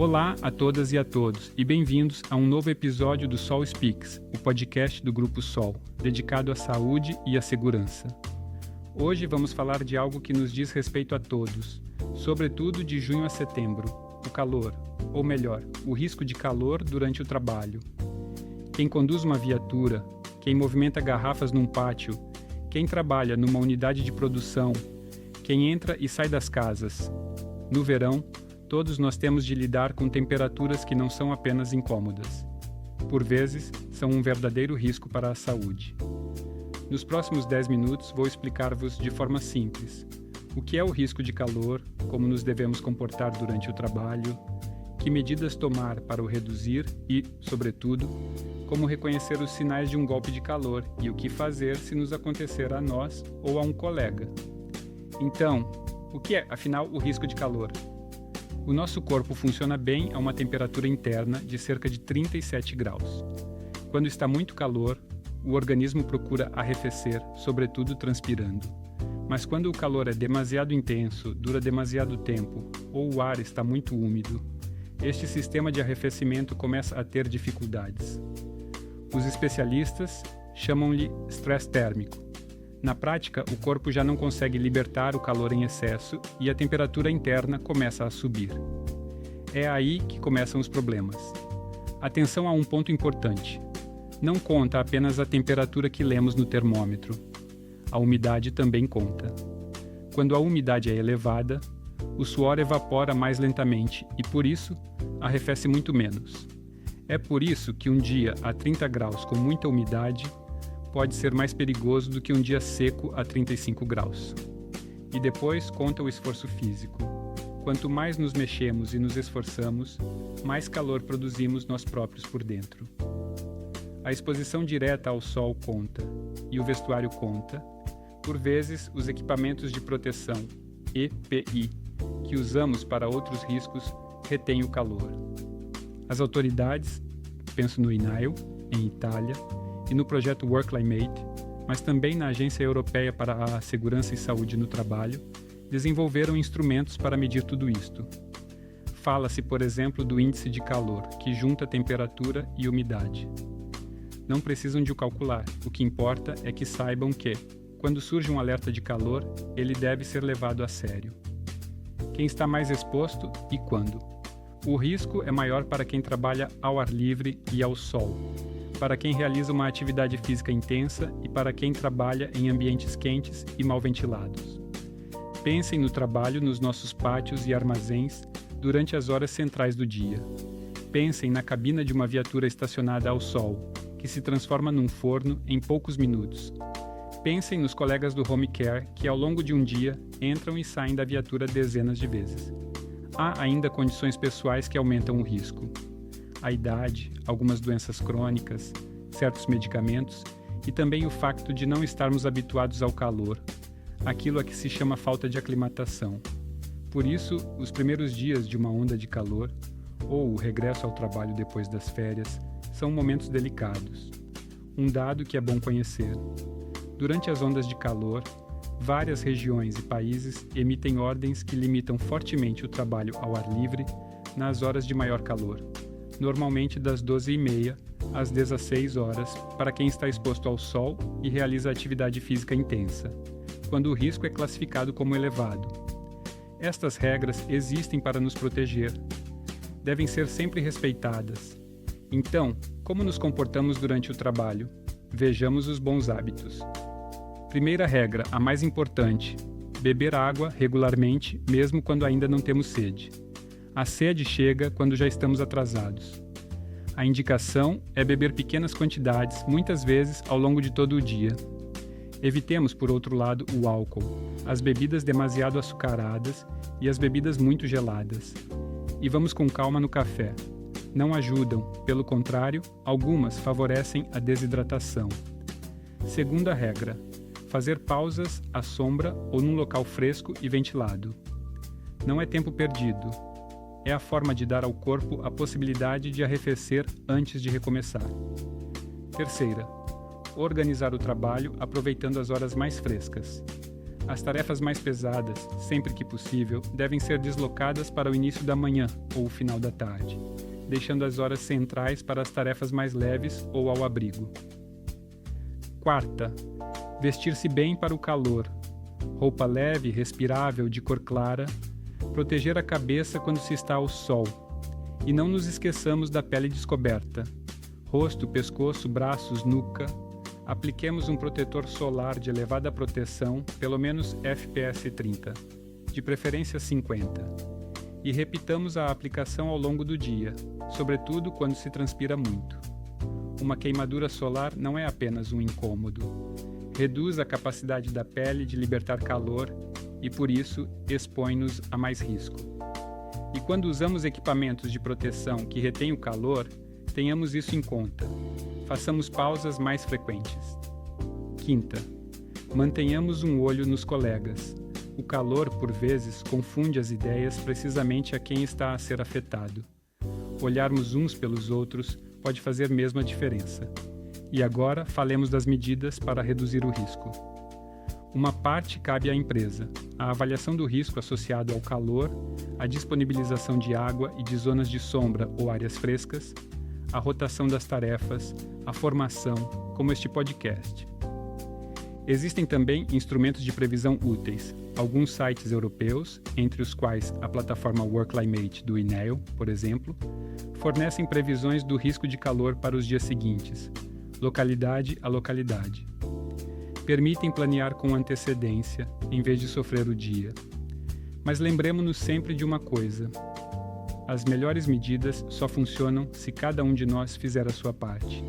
Olá a todas e a todos e bem-vindos a um novo episódio do Sol Speaks, o podcast do Grupo Sol, dedicado à saúde e à segurança. Hoje vamos falar de algo que nos diz respeito a todos, sobretudo de junho a setembro, o calor, ou melhor, o risco de calor durante o trabalho. Quem conduz uma viatura, quem movimenta garrafas num pátio, quem trabalha numa unidade de produção, quem entra e sai das casas. No verão, todos nós temos de lidar com temperaturas que não são apenas incômodas. Por vezes, são um verdadeiro risco para a saúde. Nos próximos 10 minutos, vou explicar-vos de forma simples o que é o risco de calor, como nos devemos comportar durante o trabalho, que medidas tomar para o reduzir e, sobretudo, como reconhecer os sinais de um golpe de calor e o que fazer se nos acontecer a nós ou a um colega. Então, o que é, afinal, o risco de calor? O nosso corpo funciona bem a uma temperatura interna de cerca de 37 graus. Quando está muito calor, o organismo procura arrefecer, sobretudo transpirando. Mas quando o calor é demasiado intenso, dura demasiado tempo, ou o ar está muito úmido, este sistema de arrefecimento começa a ter dificuldades. Os especialistas chamam-lhe estresse térmico. Na prática, o corpo já não consegue libertar o calor em excesso e a temperatura interna começa a subir. É aí que começam os problemas. Atenção a um ponto importante. Não conta apenas a temperatura que lemos no termômetro. A umidade também conta. Quando a umidade é elevada, o suor evapora mais lentamente e, por isso, arrefece muito menos. É por isso que um dia a 30 graus com muita umidade pode ser mais perigoso do que um dia seco a 35 graus. E depois conta o esforço físico. Quanto mais nos mexemos e nos esforçamos, mais calor produzimos nós próprios por dentro. A exposição direta ao sol conta, e o vestuário conta. Por vezes, os equipamentos de proteção, EPI, que usamos para outros riscos, retêm o calor. As autoridades, penso no INAIL, em Itália, e no projeto Work Climate, mas também na Agência Europeia para a Segurança e Saúde no Trabalho, desenvolveram instrumentos para medir tudo isto. Fala-se, por exemplo, do índice de calor, que junta temperatura e umidade. Não precisam de o calcular, o que importa é que saibam que, quando surge um alerta de calor, ele deve ser levado a sério. Quem está mais exposto e quando? O risco é maior para quem trabalha ao ar livre e ao sol, para quem realiza uma atividade física intensa e para quem trabalha em ambientes quentes e mal ventilados. Pensem no trabalho nos nossos pátios e armazéns durante as horas centrais do dia. Pensem na cabina de uma viatura estacionada ao sol, que se transforma num forno em poucos minutos. Pensem nos colegas do home care que ao longo de um dia entram e saem da viatura dezenas de vezes. Há ainda condições pessoais que aumentam o risco. A idade, algumas doenças crônicas, certos medicamentos e também o facto de não estarmos habituados ao calor, aquilo a que se chama falta de aclimatação. Por isso, os primeiros dias de uma onda de calor, ou o regresso ao trabalho depois das férias, são momentos delicados. Um dado que é bom conhecer. Durante as ondas de calor, várias regiões e países emitem ordens que limitam fortemente o trabalho ao ar livre nas horas de maior calor, normalmente das 12h30 às 16 horas para quem está exposto ao sol e realiza atividade física intensa, quando o risco é classificado como elevado. Estas regras existem para nos proteger. Devem ser sempre respeitadas. Então, como nos comportamos durante o trabalho? Vejamos os bons hábitos. Primeira regra, a mais importante: beber água regularmente, mesmo quando ainda não temos sede. A sede chega quando já estamos atrasados. A indicação é beber pequenas quantidades, muitas vezes ao longo de todo o dia. Evitemos, por outro lado, o álcool, as bebidas demasiado açucaradas e as bebidas muito geladas. E vamos com calma no café. Não ajudam, pelo contrário, algumas favorecem a desidratação. Segunda regra: fazer pausas à sombra ou num local fresco e ventilado. Não é tempo perdido. É a forma de dar ao corpo a possibilidade de arrefecer antes de recomeçar. Terceira, organizar o trabalho aproveitando as horas mais frescas. As tarefas mais pesadas, sempre que possível, devem ser deslocadas para o início da manhã ou o final da tarde, deixando as horas centrais para as tarefas mais leves ou ao abrigo. Quarta, vestir-se bem para o calor. Roupa leve, respirável, de cor clara. Proteger a cabeça quando se está ao sol. E não nos esqueçamos da pele descoberta. Rosto, pescoço, braços, nuca. Apliquemos um protetor solar de elevada proteção, pelo menos FPS 30, de preferência 50. E repitamos a aplicação ao longo do dia, sobretudo quando se transpira muito. Uma queimadura solar não é apenas um incômodo. Reduz a capacidade da pele de libertar calor e, por isso, expõe-nos a mais risco. E quando usamos equipamentos de proteção que retêm o calor, tenhamos isso em conta. Façamos pausas mais frequentes. Quinta, mantenhamos um olho nos colegas. O calor, por vezes, confunde as ideias precisamente a quem está a ser afetado. Olharmos uns pelos outros pode fazer mesmo a diferença. E agora, falemos das medidas para reduzir o risco. Uma parte cabe à empresa, a avaliação do risco associado ao calor, a disponibilização de água e de zonas de sombra ou áreas frescas, a rotação das tarefas, a formação, como este podcast. Existem também instrumentos de previsão úteis. Alguns sites europeus, entre os quais a plataforma WorkClimate do INEO, por exemplo, fornecem previsões do risco de calor para os dias seguintes, localidade a localidade. Permitem planear com antecedência, em vez de sofrer o dia. Mas lembremos-nos sempre de uma coisa: as melhores medidas só funcionam se cada um de nós fizer a sua parte.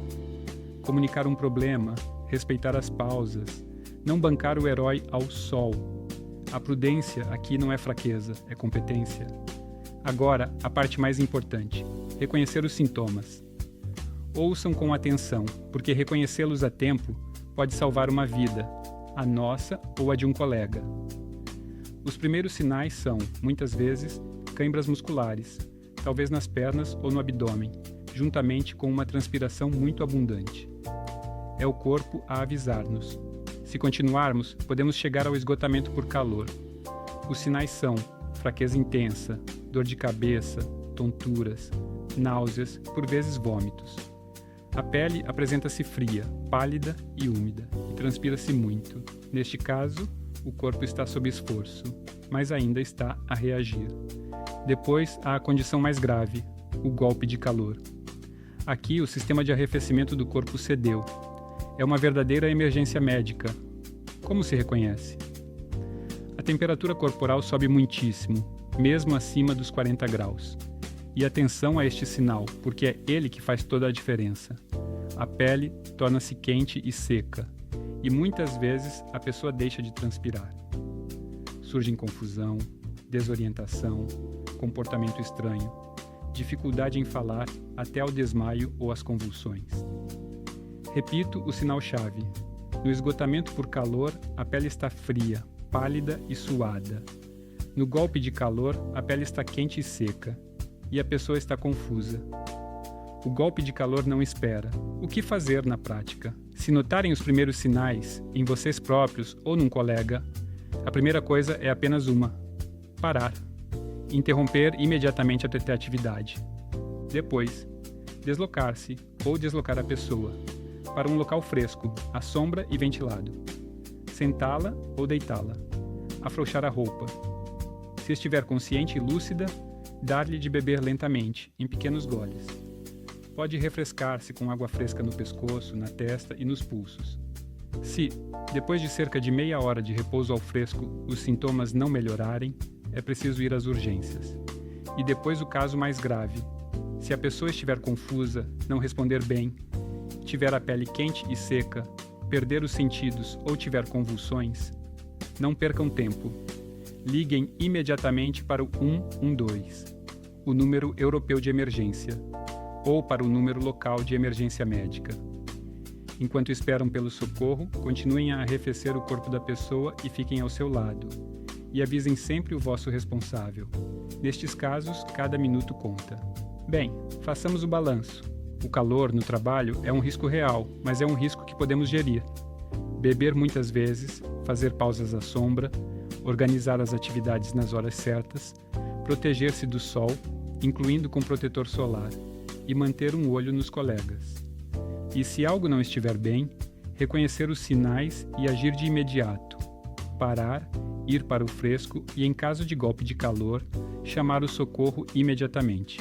Comunicar um problema, respeitar as pausas, não bancar o herói ao sol. A prudência aqui não é fraqueza, é competência. Agora, a parte mais importante: reconhecer os sintomas. Ouçam com atenção, porque reconhecê-los a tempo pode salvar uma vida, a nossa ou a de um colega. Os primeiros sinais são, muitas vezes, câimbras musculares, talvez nas pernas ou no abdômen, juntamente com uma transpiração muito abundante. É o corpo a avisar-nos. Se continuarmos, podemos chegar ao esgotamento por calor. Os sinais são fraqueza intensa, dor de cabeça, tonturas, náuseas, por vezes vômitos. A pele apresenta-se fria, pálida e úmida, e transpira-se muito. Neste caso, o corpo está sob esforço, mas ainda está a reagir. Depois, há a condição mais grave, o golpe de calor. Aqui, o sistema de arrefecimento do corpo cedeu. É uma verdadeira emergência médica. Como se reconhece? A temperatura corporal sobe muitíssimo, mesmo acima dos 40 graus. E atenção a este sinal, porque é ele que faz toda a diferença. A pele torna-se quente e seca, e muitas vezes a pessoa deixa de transpirar. Surge confusão, desorientação, comportamento estranho, dificuldade em falar até ao desmaio ou às convulsões. Repito o sinal-chave. No esgotamento por calor, a pele está fria, pálida e suada. No golpe de calor, a pele está quente e seca, e a pessoa está confusa. O golpe de calor não espera. O que fazer na prática? Se notarem os primeiros sinais, em vocês próprios ou num colega, a primeira coisa é apenas uma: parar. Interromper imediatamente a atividade. Depois, deslocar-se ou deslocar a pessoa para um local fresco, à sombra e ventilado. Sentá-la ou deitá-la. Afrouxar a roupa. Se estiver consciente e lúcida, dar-lhe de beber lentamente, em pequenos goles. Pode refrescar-se com água fresca no pescoço, na testa e nos pulsos. Se, depois de cerca de meia hora de repouso ao fresco, os sintomas não melhorarem, é preciso ir às urgências. E depois o caso mais grave. Se a pessoa estiver confusa, não responder bem, tiver a pele quente e seca, perder os sentidos ou tiver convulsões, não percam tempo. Liguem imediatamente para o 112, o número europeu de emergência, ou para o número local de emergência médica. Enquanto esperam pelo socorro, continuem a arrefecer o corpo da pessoa e fiquem ao seu lado. E avisem sempre o vosso responsável. Nestes casos, cada minuto conta. Bem, façamos o balanço. O calor no trabalho é um risco real, mas é um risco que podemos gerir. Beber muitas vezes, fazer pausas à sombra, organizar as atividades nas horas certas, proteger-se do sol, incluindo com protetor solar, e manter um olho nos colegas. E se algo não estiver bem, reconhecer os sinais e agir de imediato. Parar, ir para o fresco e, em caso de golpe de calor, chamar o socorro imediatamente.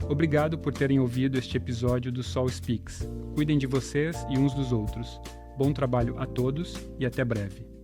Obrigado por terem ouvido este episódio do Sol Speaks. Cuidem de vocês e uns dos outros. Bom trabalho a todos e até breve.